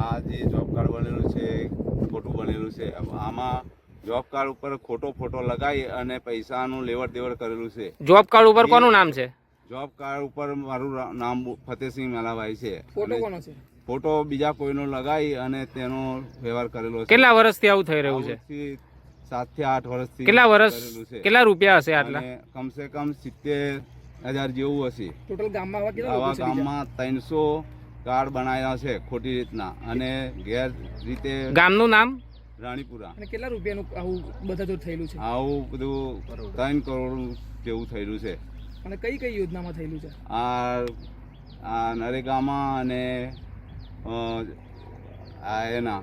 આ જે job card બનેલું છે ખોટું બનેલું છે. આમાં જોબ કાર્ડ ઉપર ખોટો ફોટો લગાવી અને પૈસાનું લેવડ દેવડ કરેલું છે. જોબ કાર્ડ ઉપર કોનું નામ છે? જોબ કાર્ડ ઉપર મારું નામ ફતેહસિંહ મેલાભાઈ છે. ફોટો કોનો છે? ફોટો બીજા કોઈનો લગાવી અને તેનો વ્યવહાર કરેલો છે. કેટલા વર્ષથી આવું થઈ રહ્યું છે? 7 થી 8 વર્ષથી કેટલા વર્ષ કરેલું છે. કેટલા રૂપિયા હશે આટલા? અને કમસે કમ 70,000 જેવું હશે. ટોટલ ગામમાં આવા ગામમાં 300 કાર્ડ બનાવ્યા છે ખોટી રીતના અને ગેર રીતે. ગામનું નામ? રાણીપુરા. અને કેટલા રૂપિયાનું આવું બધા જો થયેલું છે? આવું બધું 3 કરોડ જેવું થયેલું છે. અને કઈ કઈ યોજનામાં થયેલું છે? આ નરેગામાં અને આ એના.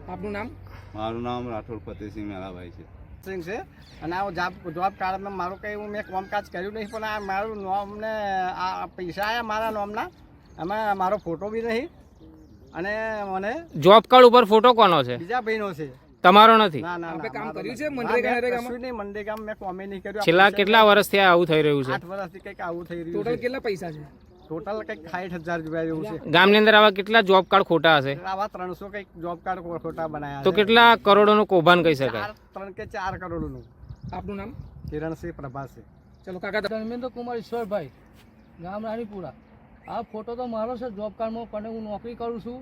આપનું નામ? મારું નામ રાઠોડ ફતેહસિંહ મેલાભાઈ છે. સિંહ છે અને આ જોબ કાર્ડમાં મારું કંઈ મેં કામકાજ કર્યું નહીં, પણ આ મારું નોમ ને આ પૈસા આવ્યા મારા નોમના, એમાં મારો ફોટો બી નહીં. અને મને જોબ કાર્ડ ઉપર ફોટો કોનો છે? બીજા ભાઈનો છે, તમારો નથી? ના ના, આપણે કામ કર્યું છે મનરેગામાં? નહીં, મનરેગામાં મેં કોમે નહીં કર્યું. છેલ્લા કેટલા વર્ષથી આવું થઈ રહ્યું છે? 8 વર્ષથી કંઈક આવું થઈ રહ્યું ટોટલ છે. કેટલા પૈસા છે? ટોટલ કંઈક 60,000 રૂપિયા જેવું છે. ગામની અંદર આવા કેટલા જોબ કાર્ડ ખોટા હશે? આવા 300 કંઈક જોબ કાર્ડ ખોટા બનાવ્યા તો કેટલા કરોડોનું કૌભાંડ કહી શકાય? 3 કે 4 કરોડનું. આપનું નામ? કિરણસિંહ પ્રભાસિંહ. ચલો કાકા. ધર્મેન્દ્ર કુમાર ઈશ્વરભાઈ, ગામ રાણીપુરા. આ ફોટો તો મારો છે જોબ કાર્ડમાં, પણ હું નોકરી કરું છું,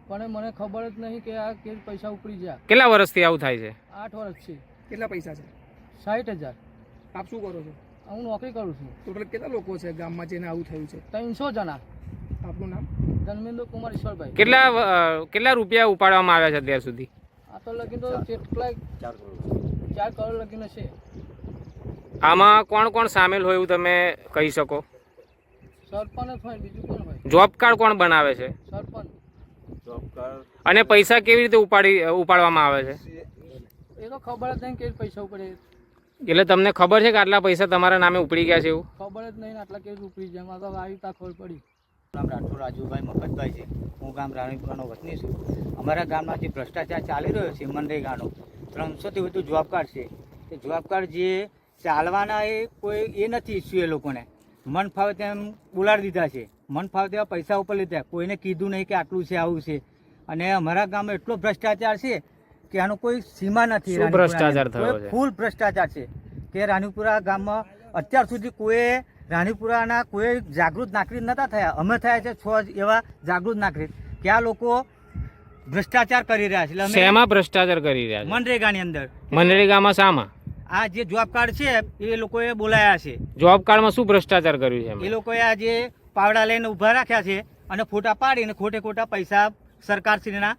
પણ મને ખબર જ નહીં કે આ કેવી પૈસા ઉપડી ગયા. કેટલા વર્ષથી આવું થાય છે? 8 વર્ષથી. કેટલા પૈસા છે? 60,000. આપ શું કરો છો? હું નોકરી કરું છું. ટોટલ કેટલા લોકો છે ગામમાં જેને આવું થયું છે? 300 જણા. આપનું નામ? ધર્મેન્દ્ર કુમાર ઈશ્વરભાઈ. કેટલા રૂપિયા ઉપાડવામાં આવ્યા છે અત્યાર સુધી? આ તો લગીને તો કેટલાય 4 કરોડ લગીને છે. આમાં કોણ કોણ સામેલ હોય એવું તમે કહી શકો? સરપંચ જ હોય, બીજું કોણ હોય? જોબ કાર્ડ કોણ બનાવે છે? સરપંચ. જોબ કાર્ડ અને પૈસા કેવી રીતે ઉપાડવામાં આવે છે? એ તો ખબર જ નહીં કે પૈસા ઉપડે. એટલે તમને ખબર છે કે આટલા પૈસા તમારા નામે ઉપડી ગયા છે એવું? ખબર જ નહીં, આટલા કેવી ઉપડી જાય. એમાં તો આવી તા ખબર પડી. નામ રાઠોડ રાજુભાઈ મફતભાઈ છે. હું ગામ રાણીપુરાનો વતની છું. અમારા ગામમાં જે ભ્રષ્ટાચાર ચાલી રહ્યો છે મનરેગાનો, 300થી વધુ જોબ કાર્ડ છે. તે જોબ કાર્ડ જે ચાલવાના એ કોઈ એ નથી ઇસ્યુ. એ લોકોને મન ફાવે તેમ બોલાડી દીધા છે, મન ફાવે તેવા પૈસા ઉપર લીધા, કોઈને કીધું નહીં કે આટલું છે આવું છે. અને અમારા ગામમાં એટલો ભ્રષ્ટાચાર છે કે આનો કોઈ સીમા નથી. ભ્રષ્ટાચાર થયો છે, ફૂલ ભ્રષ્ટાચાર છે. કે રાણીપુરા ગામમાં અત્યાર સુધી કોઈ રાણીપુરાના કોઈ જાગૃત નાગરિક નતા થયા. અમે થયા છે 6 એવા જાગૃત નાગરિક કે આ લોકો ભ્રષ્ટાચાર કરી રહ્યા છે. શેમાં ભ્રષ્ટાચાર કરી રહ્યા છે? મનરેગાની અંદર. મનરેગામાં શામાં? આ જે જોબ કાર્ડ છે એ લોકોએ બોલાયા છે. જોબ કાર્ડમાં શું ભ્રષ્ટાચાર કર્યું છે? એ લોકોએ આ જે પાવડા લઈને ઊભા રાખ્યા છે અને ફોટા પાડીને ખોટા પૈસા સરકારશ્રીના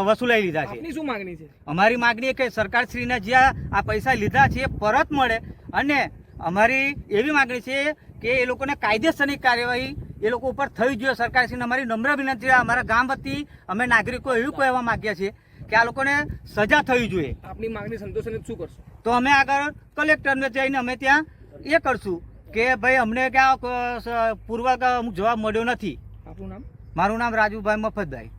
વસૂલાઈ લીધા છે. આપની શું માંગણી છે? અમારી માંગણી એ કે સરકારશ્રીને જે આ પૈસા લીધા છે એ પરત મળે. અને અમારી એવી માંગણી છે કે એ લોકોને કાયદેસરની કાર્યવાહી એ લોકો ઉપર થવી જોઈએ. સરકારશ્રીને અમારી નમ્ર વિનંતી, અમારા ગામ વતી અમે નાગરિકો એવું કહેવા માંગીએ છીએ કે આ લોકોને સજા થવી જોઈએ. આપની માંગણી સંતોષને શું કરશો? તો અમે આગળ કલેક્ટરને જઈને અમે ત્યાં એ કરશું કે ભાઈ અમને ક્યાં પૂર્વક જવાબ મળ્યો નથી. આપનું નામ? મારું નામ રાજુભાઈ મફતભાઈ.